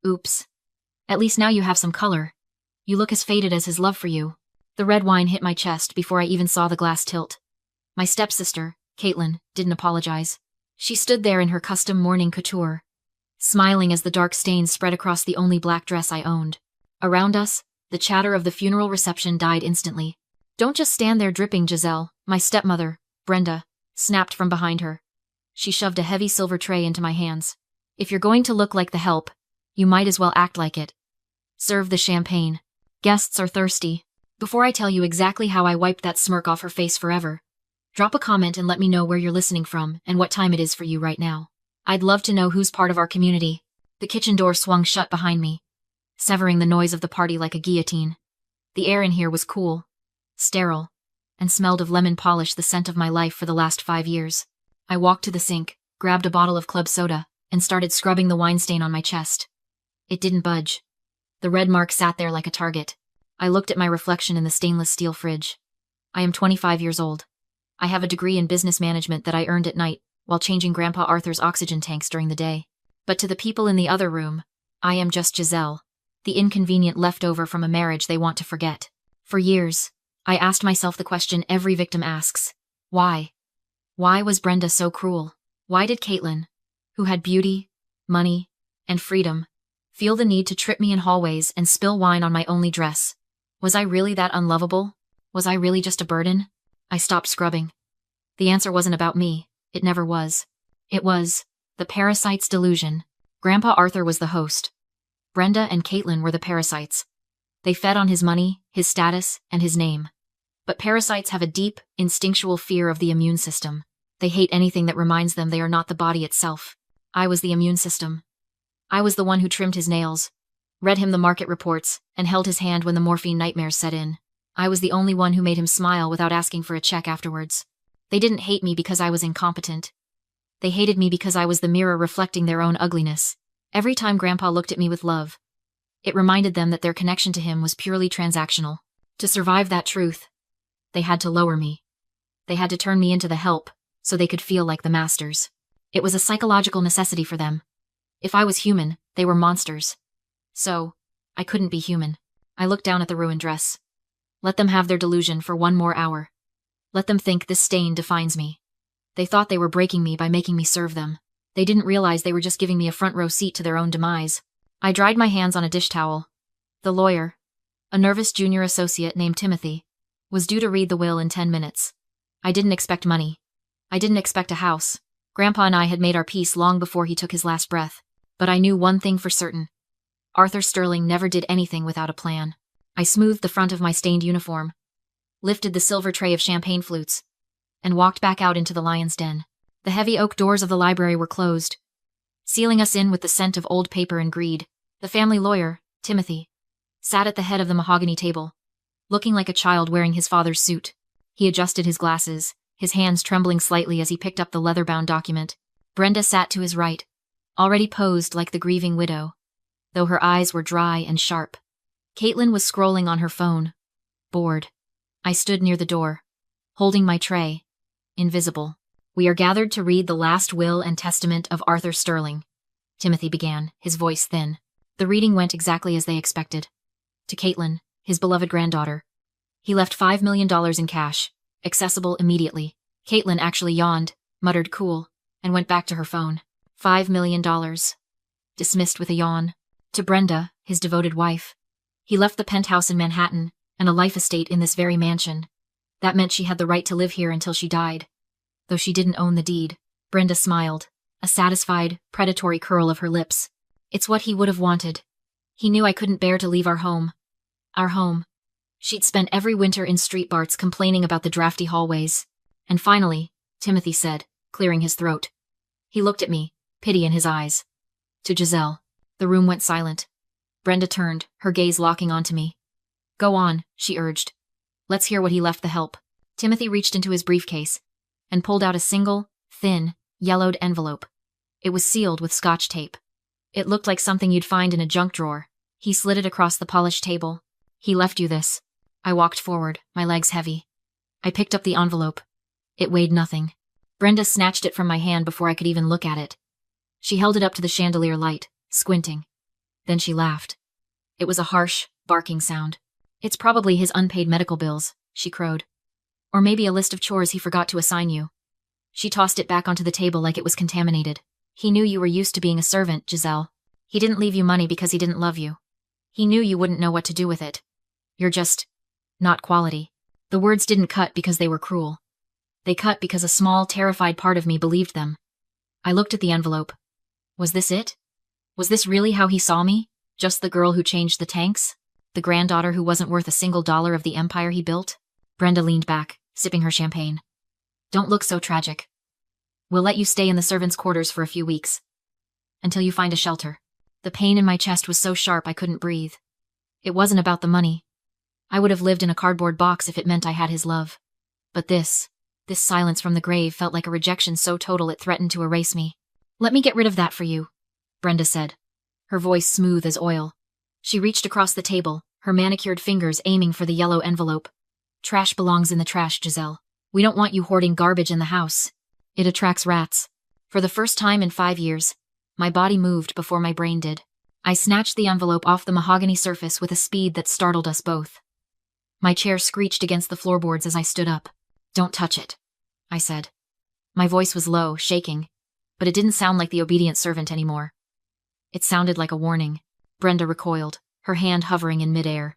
Oops. At least now you have some color. You look as faded as his love for you. The red wine hit my chest before I even saw the glass tilt. My stepsister, Caitlin, didn't apologize. She stood there in her custom morning couture, smiling as the dark stains spread across the only black dress I owned. Around us, the chatter of the funeral reception died instantly. Don't just stand there dripping, Giselle, my stepmother, Brenda, snapped from behind her. She shoved a heavy silver tray into my hands. If you're going to look like the help, you might as well act like it. Serve the champagne. Guests are thirsty. Before I tell you exactly how I wiped that smirk off her face forever, drop a comment and let me know where you're listening from and what time it is for you right now. I'd love to know who's part of our community. The kitchen door swung shut behind me, severing the noise of the party like a guillotine. The air in here was cool, sterile, and smelled of lemon polish, the scent of my life for the last 5 years. I walked to the sink, grabbed a bottle of club soda, and started scrubbing the wine stain on my chest. It didn't budge. The red mark sat there like a target. I looked at my reflection in the stainless steel fridge. I am 25 years old. I have a degree in business management that I earned at night while changing Grandpa Arthur's oxygen tanks during the day. But to the people in the other room, I am just Giselle, the inconvenient leftover from a marriage they want to forget. For years, I asked myself the question every victim asks. Why? Why was Brenda so cruel? Why did Caitlin, who had beauty, money, and freedom, feel the need to trip me in hallways and spill wine on my only dress? Was I really that unlovable? Was I really just a burden? I stopped scrubbing. The answer wasn't about me. It never was. It was the parasite's delusion. Grandpa Arthur was the host. Brenda and Caitlin were the parasites. They fed on his money, his status, and his name. But parasites have a deep, instinctual fear of the immune system. They hate anything that reminds them they are not the body itself. I was the immune system. I was the one who trimmed his nails, read him the market reports, and held his hand when the morphine nightmares set in. I was the only one who made him smile without asking for a check afterwards. They didn't hate me because I was incompetent. They hated me because I was the mirror reflecting their own ugliness. Every time Grandpa looked at me with love, it reminded them that their connection to him was purely transactional. To survive that truth, they had to lower me. They had to turn me into the help, so they could feel like the masters. It was a psychological necessity for them. If I was human, they were monsters. So, I couldn't be human. I looked down at the ruined dress. Let them have their delusion for 1 more hour. Let them think this stain defines me. They thought they were breaking me by making me serve them. They didn't realize they were just giving me a front row seat to their own demise. I dried my hands on a dish towel. The lawyer, a nervous junior associate named Timothy, was due to read the will in 10 minutes. I didn't expect money. I didn't expect a house. Grandpa and I had made our peace long before he took his last breath. But I knew one thing for certain. Arthur Sterling never did anything without a plan. I smoothed the front of my stained uniform, lifted the silver tray of champagne flutes, and walked back out into the lion's den. The heavy oak doors of the library were closed, sealing us in with the scent of old paper and greed. The family lawyer, Timothy, sat at the head of the mahogany table, looking like a child wearing his father's suit. He adjusted his glasses, his hands trembling slightly as he picked up the leather-bound document. Brenda sat to his right, already posed like the grieving widow, though her eyes were dry and sharp. Caitlin was scrolling on her phone, bored. I stood near the door, holding my tray, invisible. We are gathered to read the last will and testament of Arthur Sterling, Timothy began, his voice thin. The reading went exactly as they expected. To Caitlin, his beloved granddaughter, he left $5 million in cash, accessible immediately. Caitlin actually yawned, muttered cool, and went back to her phone. $5 million. Dismissed with a yawn. To Brenda, his devoted wife, he left the penthouse in Manhattan and a life estate in this very mansion. That meant she had the right to live here until she died, though she didn't own the deed. Brenda smiled, a satisfied, predatory curl of her lips. It's what he would have wanted. He knew I couldn't bear to leave our home. Our home. She'd spent every winter in street barts complaining about the drafty hallways. And finally, Timothy said, clearing his throat. He looked at me, pity in his eyes. To Giselle. The room went silent. Brenda turned, her gaze locking onto me. Go on, she urged. Let's hear what he left the help. Timothy reached into his briefcase and pulled out a single, thin, yellowed envelope. It was sealed with Scotch tape. It looked like something you'd find in a junk drawer. He slid it across the polished table. He left you this. I walked forward, my legs heavy. I picked up the envelope. It weighed nothing. Brenda snatched it from my hand before I could even look at it. She held it up to the chandelier light, squinting. Then she laughed. It was a harsh, barking sound. It's probably his unpaid medical bills, she crowed. Or maybe a list of chores he forgot to assign you. She tossed it back onto the table like it was contaminated. He knew you were used to being a servant, Giselle. He didn't leave you money because he didn't love you. He knew you wouldn't know what to do with it. You're just not quality. The words didn't cut because they were cruel. They cut because a small, terrified part of me believed them. I looked at the envelope. Was this it? Was this really how he saw me? Just the girl who changed the tanks? The granddaughter who wasn't worth a single dollar of the empire he built? Brenda leaned back, sipping her champagne. Don't look so tragic. We'll let you stay in the servants' quarters for a few weeks. Until you find a shelter. The pain in my chest was so sharp I couldn't breathe. It wasn't about the money. I would have lived in a cardboard box if it meant I had his love. But this silence from the grave felt like a rejection so total it threatened to erase me. Let me get rid of that for you, Brenda said, her voice smooth as oil. She reached across the table, her manicured fingers aiming for the yellow envelope. Trash belongs in the trash, Giselle. We don't want you hoarding garbage in the house. It attracts rats. For the first time in 5 years, my body moved before my brain did. I snatched the envelope off the mahogany surface with a speed that startled us both. My chair screeched against the floorboards as I stood up. Don't touch it, I said. My voice was low, shaking, but it didn't sound like the obedient servant anymore. It sounded like a warning. Brenda recoiled, her hand hovering in midair.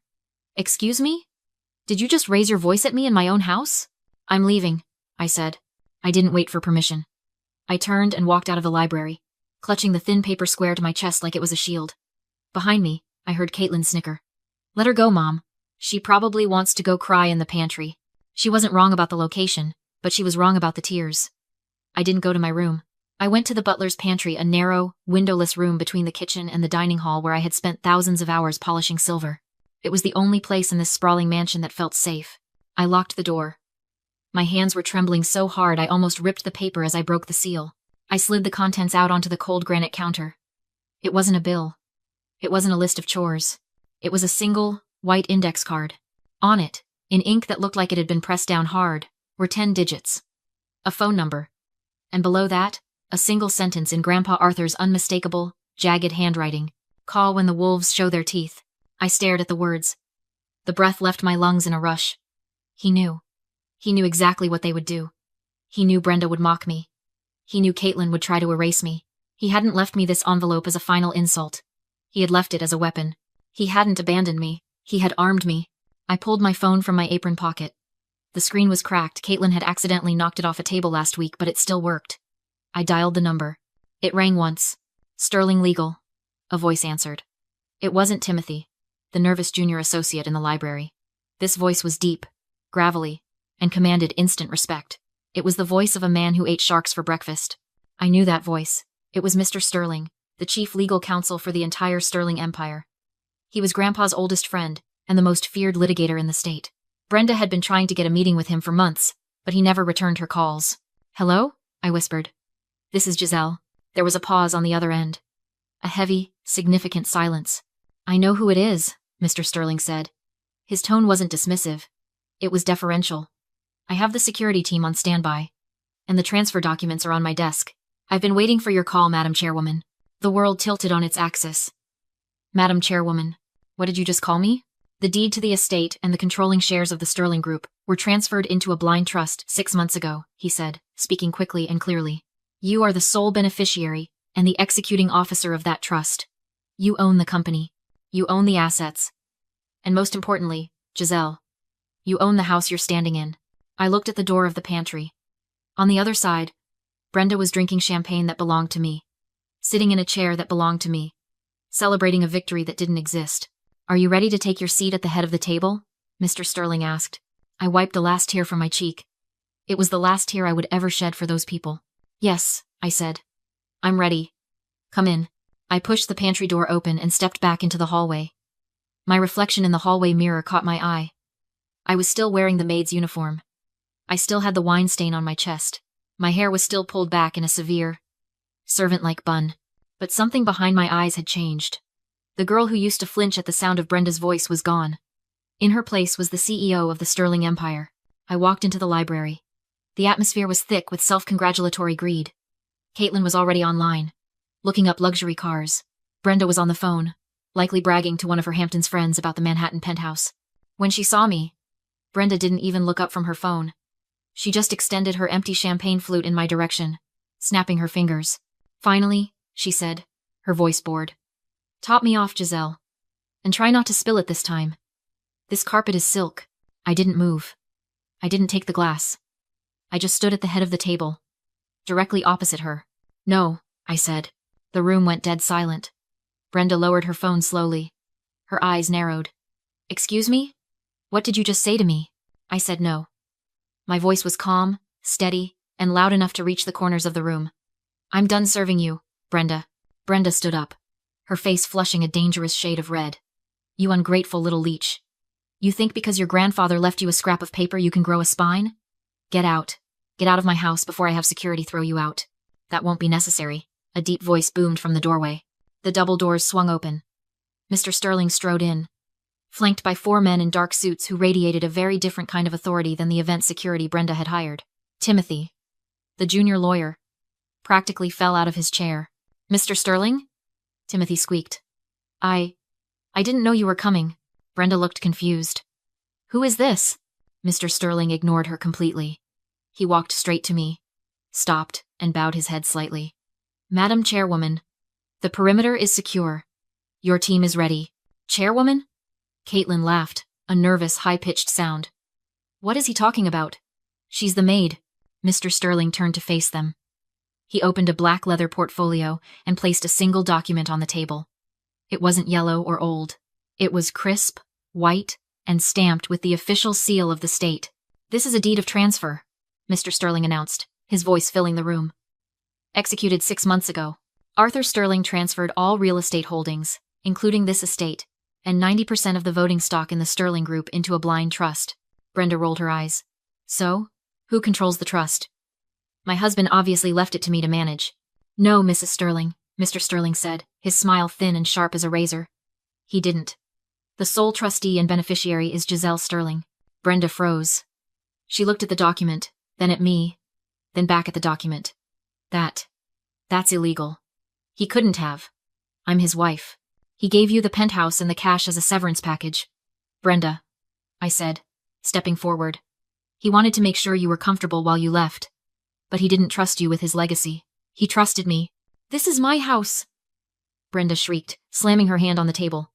Excuse me? Did you just raise your voice at me in my own house? I'm leaving, I said. I didn't wait for permission. I turned and walked out of the library, clutching the thin paper square to my chest like it was a shield. Behind me, I heard Caitlin snicker. Let her go, Mom. She probably wants to go cry in the pantry. She wasn't wrong about the location, but she was wrong about the tears. I didn't go to my room. I went to the butler's pantry, a narrow, windowless room between the kitchen and the dining hall where I had spent thousands of hours polishing silver. It was the only place in this sprawling mansion that felt safe. I locked the door. My hands were trembling so hard I almost ripped the paper as I broke the seal. I slid the contents out onto the cold granite counter. It wasn't a bill. It wasn't a list of chores. It was a single, white index card. On it, in ink that looked like it had been pressed down hard, were 10 digits. A phone number. And below that, a single sentence in Grandpa Arthur's unmistakable, jagged handwriting. Call when the wolves show their teeth. I stared at the words. The breath left my lungs in a rush. He knew. He knew exactly what they would do. He knew Brenda would mock me. He knew Caitlin would try to erase me. He hadn't left me this envelope as a final insult. He had left it as a weapon. He hadn't abandoned me. He had armed me. I pulled my phone from my apron pocket. The screen was cracked. Caitlin had accidentally knocked it off a table last week, but it still worked. I dialed the number. It rang once. Sterling Legal. A voice answered. It wasn't Timothy, the nervous junior associate in the library. This voice was deep, gravelly, and commanded instant respect. It was the voice of a man who ate sharks for breakfast. I knew that voice. It was Mr. Sterling, the chief legal counsel for the entire Sterling Empire. He was Grandpa's oldest friend, and the most feared litigator in the state. Brenda had been trying to get a meeting with him for months, but he never returned her calls. Hello? I whispered. This is Giselle. There was a pause on the other end. A heavy, significant silence. I know who it is, Mr. Sterling said. His tone wasn't dismissive. It was deferential. I have the security team on standby, and the transfer documents are on my desk. I've been waiting for your call, Madam Chairwoman. The world tilted on its axis. Madam Chairwoman, what did you just call me? The deed to the estate and the controlling shares of the Sterling Group were transferred into a blind trust 6 months ago, he said, speaking quickly and clearly. You are the sole beneficiary and the executing officer of that trust. You own the company. You own the assets. And most importantly, Giselle, you own the house you're standing in. I looked at the door of the pantry. On the other side, Brenda was drinking champagne that belonged to me, sitting in a chair that belonged to me, celebrating a victory that didn't exist. Are you ready to take your seat at the head of the table? Mr. Sterling asked. I wiped the last tear from my cheek. It was the last tear I would ever shed for those people. Yes, I said. I'm ready. Come in. I pushed the pantry door open and stepped back into the hallway. My reflection in the hallway mirror caught my eye. I was still wearing the maid's uniform. I still had the wine stain on my chest. My hair was still pulled back in a severe, servant-like bun. But something behind my eyes had changed. The girl who used to flinch at the sound of Brenda's voice was gone. In her place was the CEO of the Sterling Empire. I walked into the library. The atmosphere was thick with self-congratulatory greed. Caitlin was already online, looking up luxury cars. Brenda was on the phone, likely bragging to one of her Hamptons friends about the Manhattan penthouse. When she saw me, Brenda didn't even look up from her phone. She just extended her empty champagne flute in my direction, snapping her fingers. "Finally," she said, her voice bored. "Top me off, Giselle. And try not to spill it this time. This carpet is silk." I didn't move. I didn't take the glass. I just stood at the head of the table, directly opposite her. "No," I said. The room went dead silent. Brenda lowered her phone slowly. Her eyes narrowed. "Excuse me? What did you just say to me?" I said no. My voice was calm, steady, and loud enough to reach the corners of the room. "I'm done serving you, Brenda." Brenda stood up, her face flushing a dangerous shade of red. "You ungrateful little leech. You think because your grandfather left you a scrap of paper you can grow a spine? Get out. Get out of my house before I have security throw you out." "That won't be necessary," a deep voice boomed from the doorway. The double doors swung open. Mr. Sterling strode in, flanked by 4 men in dark suits who radiated a very different kind of authority than the event security Brenda had hired. Timothy, the junior lawyer, practically fell out of his chair. "Mr. Sterling?" Timothy squeaked. I didn't know you were coming." Brenda looked confused. "Who is this?" Mr. Sterling ignored her completely. He walked straight to me, stopped, and bowed his head slightly. "Madam Chairwoman, the perimeter is secure. Your team is ready." "Chairwoman?" Caitlin laughed, a nervous, high-pitched sound. "What is he talking about?" "She's the maid." Mr. Sterling turned to face them. He opened a black leather portfolio and placed a single document on the table. It wasn't yellow or old. It was crisp, white, and stamped with the official seal of the state. "This is a deed of transfer," Mr. Sterling announced, his voice filling the room. "Executed 6 months ago. Arthur Sterling transferred all real estate holdings, including this estate, and 90% of the voting stock in the Sterling Group into a blind trust." Brenda rolled her eyes. "So? Who controls the trust?" "My husband obviously left it to me to manage." "No, Mrs. Sterling," Mr. Sterling said, his smile thin and sharp as a razor. "He didn't. The sole trustee and beneficiary is Giselle Sterling." Brenda froze. She looked at the document, then at me, then back at the document. That's illegal. He couldn't have. I'm his wife. He gave you the penthouse and the cash as a severance package." "Brenda," I said, stepping forward. "He wanted to make sure you were comfortable while you left. But he didn't trust you with his legacy. He trusted me." "This is my house," Brenda shrieked, slamming her hand on the table.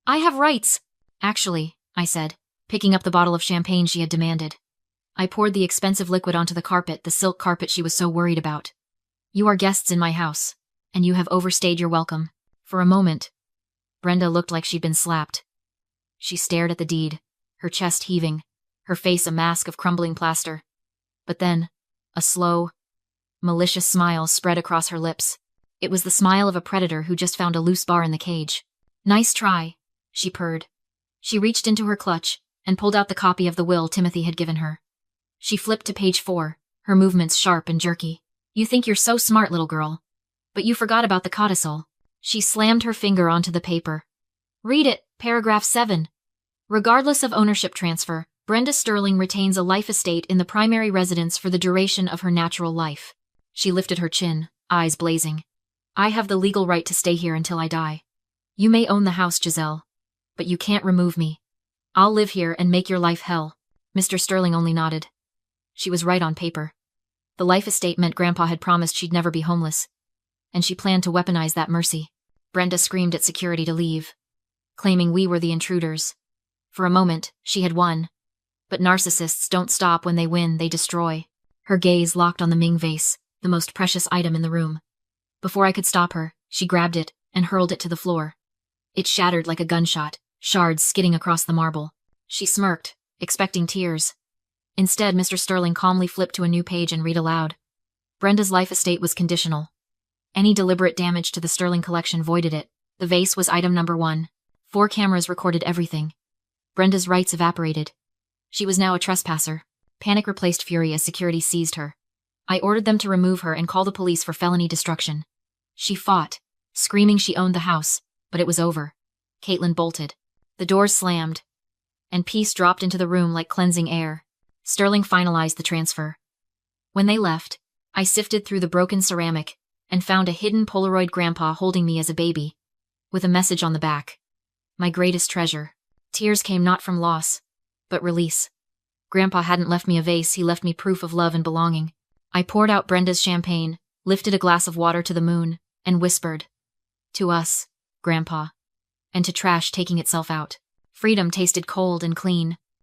"I have rights." "Actually," I said, picking up the bottle of champagne she had demanded. I poured the expensive liquid onto the carpet, the silk carpet she was so worried about. "You are guests in my house, and you have overstayed your welcome." For a moment, Brenda looked like she'd been slapped. She stared at the deed, her chest heaving, her face a mask of crumbling plaster. But then, a slow, malicious smile spread across her lips. It was the smile of a predator who just found a loose bar in the cage. "Nice try," she purred. She reached into her clutch and pulled out the copy of the will Timothy had given her. She flipped to page 4, her movements sharp and jerky. "You think you're so smart, little girl. But you forgot about the codicil." She slammed her finger onto the paper. "Read it, paragraph 7. Regardless of ownership transfer, Brenda Sterling retains a life estate in the primary residence for the duration of her natural life." She lifted her chin, eyes blazing. "I have the legal right to stay here until I die. You may own the house, Giselle, but you can't remove me. I'll live here and make your life hell." Mr. Sterling only nodded. She was right on paper. The life estate meant Grandpa had promised she'd never be homeless, and she planned to weaponize that mercy. Brenda screamed at security to leave, claiming we were the intruders. For a moment, she had won. But narcissists don't stop when they win, they destroy. Her gaze locked on the Ming vase, the most precious item in the room. Before I could stop her, she grabbed it and hurled it to the floor. It shattered like a gunshot, shards skidding across the marble. She smirked, expecting tears. Instead, Mr. Sterling calmly flipped to a new page and read aloud. Brenda's life estate was conditional. Any deliberate damage to the Sterling collection voided it. The vase was item number 1. 4 cameras recorded everything. Brenda's rights evaporated. She was now a trespasser. Panic replaced fury as security seized her. I ordered them to remove her and call the police for felony destruction. She fought, screaming she owned the house, but it was over. Caitlin bolted. The doors slammed, and peace dropped into the room like cleansing air. Sterling finalized the transfer. When they left, I sifted through the broken ceramic and found a hidden Polaroid grandpa holding me as a baby. with a message on the back. My greatest treasure. Tears came not from loss, but release. Grandpa hadn't left me a vase, he left me proof of love and belonging. I poured out Brenda's champagne, lifted a glass of water to the moon, and whispered, "To us, Grandpa," and to trash taking itself out. Freedom tasted cold and clean,